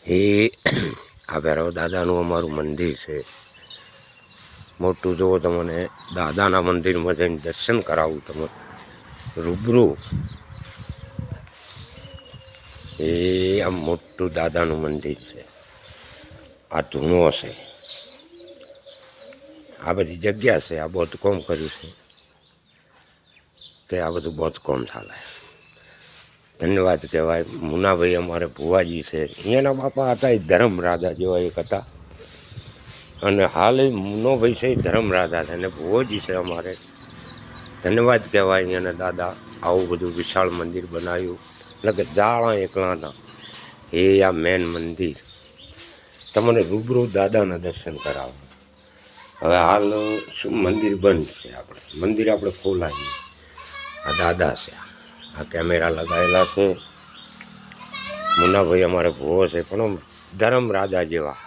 એ આ ભૈરવ દાદાનું અમારું મંદિર છે. મોટું જુઓ તમને દાદાના મંદિરમાં જઈને દર્શન કરાવું તમે રૂબરૂ. એ આ મોટું દાદાનું મંદિર છે. આ ધૂણો છે. આ બધી જગ્યા છે. આ બાંધકામ કર્યું છે કે આ બધું બાંધકામ ચાલે. ધન્યવાદ કહેવાય. મુનાભાઈ અમારે ભુવાજી છે. અહીંયાના બાપા હતા એ ધર્મ રાજા જેવા એક હતા, અને હાલ એ મુનોભાઈ છે એ ધર્મ રાજા છે, અને ભુવાજી છે અમારે. ધન્યવાદ કહેવાય. અહીંયાના દાદા આવું બધું વિશાળ મંદિર બનાવ્યું, એટલે કે જાળા એકલાના. એ આ મેન મંદિર તમને રૂબરૂ દાદાના દર્શન કરાવો. હવે હાલ શું મંદિર બંધ છે, મંદિર આપણે ખોલાવીએ. આ દાદા છે, આ કેમેરા લગાવેલા છે. મુનાભાઈ અમારે ભૂવો છે, પણ ધર્મ રાજા જેવા.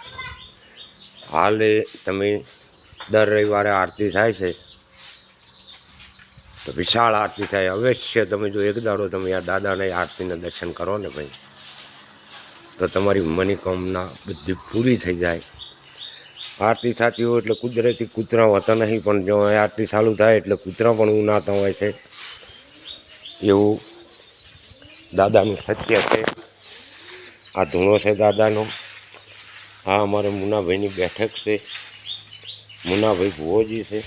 હાલ તમે દર રવિવારે આરતી થાય છે, તો વિશાળ આરતી થાય. અવશ્ય તમે જો એક દાડો તમે આ દાદાને આરતીના દર્શન કરો ને ભાઈ, તો તમારી મનોકામના બધી પૂરી થઈ જાય. આરતી થતી હોય એટલે કુદરતી કૂતરા હોતા નહીં, પણ જો આરતી ચાલુ થાય એટલે કૂતરા પણ ઉનાતા હોય છે. એવું દાદાનું સત્ય છે. આ ધૂણો છે દાદાનો. આ અમારે મુનાભાઈની બેઠક છે. મુનાભાઈ ભુવોજી છે.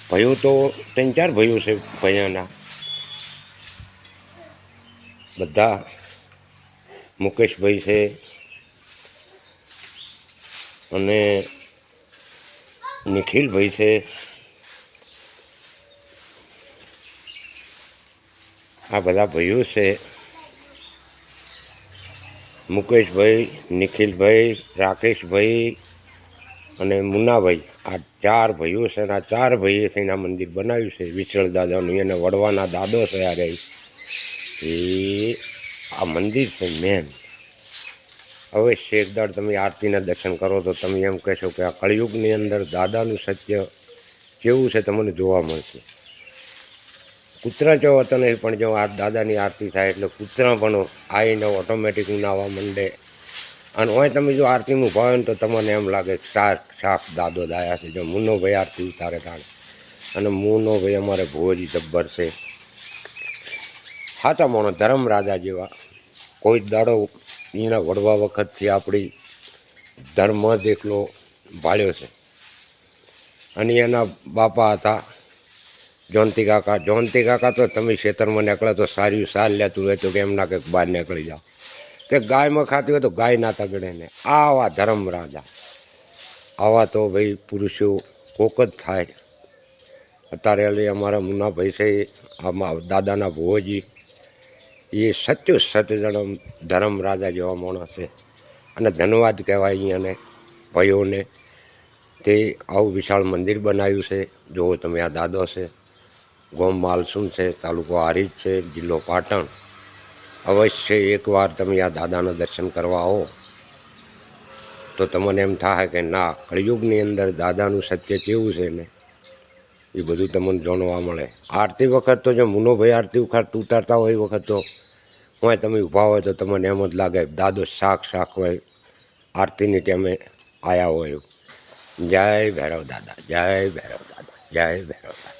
ભાઈઓ તો 3-4 ભાઈઓ છે ભૈયાના બધા. મુકેશભાઈ છે, અને નિખિલભાઈ છે. આ બધા ભાઈઓ છે. મુકેશભાઈ, નિખિલભાઈ, રાકેશભાઈ અને મુન્નાભાઈ, આ 4 ભાઈઓ છે. અને આ 4 ભાઈએ થઈને આ મંદિર બનાવ્યું છે વિઠ્ઠલ દાદાનું. એને વડવાના દાદો છે. યારે એ આ મંદિર છે મેન. અવશ્ય એકદાડ તમે આરતીના દર્શન કરો તો તમે એમ કહેશો કે આ કળિયુગની અંદર દાદાનું સત્ય કેવું છે તમને જોવા મળશે. કૂતરા જો હોતા નહીં, પણ જો આ દાદાની આરતી થાય એટલે કૂતરા પણ આવીને ઓટોમેટિક નાવા માંડે. અને હોય તમે જો આરતીમાં ઊભા હોય ને તો તમને એમ લાગે સાફ દાદો દાયા છે. જો મુન્નોભાઈ આરતી ઉતારે તાણે, અને મુન્નોભાઈ અમારે ભુવોજી જબ્બર છે. સાચા માણો ધર્મ રાજા જેવા. કોઈ દાડો એના વડવા વખતથી આપણી ધર્મ જ એકલો ભાળ્યો છે. અને એના બાપા હતા જોનતી કાકા. જોનતી કાકા તો તમે ખેતરમાં નીકળે તો સારી સાર લેતું હોય તો કે એમના કંઈક બહાર નીકળી જાઓ, કે ગાયમાં ખાતી હોય તો ગાય ના તગડે ને. આવા ધર્મ રાજા, આવા તો ભાઈ પુરુષો કોક જ થાય. અત્યારે અમારા મુન્નાભાઈ છે, આમાં દાદાના ભુવોજી, એ સત્ય સતજણમ ધર્મ રાજા જેવા માણસ છે. અને ધન્યવાદ કહેવાય અહીંયાને ભાઈઓને. તે આવું વિશાળ મંદિર બનાવ્યું છે. જુઓ તમે આ દાદો છે. ગામ માલસુન છે, તાલુકો હારીજ છે, જિલ્લો પાટણ. અવશ્ય એકવાર તમે આ દાદાના દર્શન કરવા આવો તો તમને એમ થાય કે ના, કળિયુગની અંદર દાદાનું સત્ય કેવું છે ને એ બધું તમને જાણવા મળે. આરતી વખત તો જો મુનોભાઈ આરતી ઉતારતા હોય એ વખત તો હોય તમે ઊભા હોય તો તમને એમ જ લાગે દાદો શાક હોય આરતીની ટાઈમે આવ્યા હોય. જય ભૈરવ દાદા, જય ભૈરવ દાદા, જય ભૈરવ દાદા.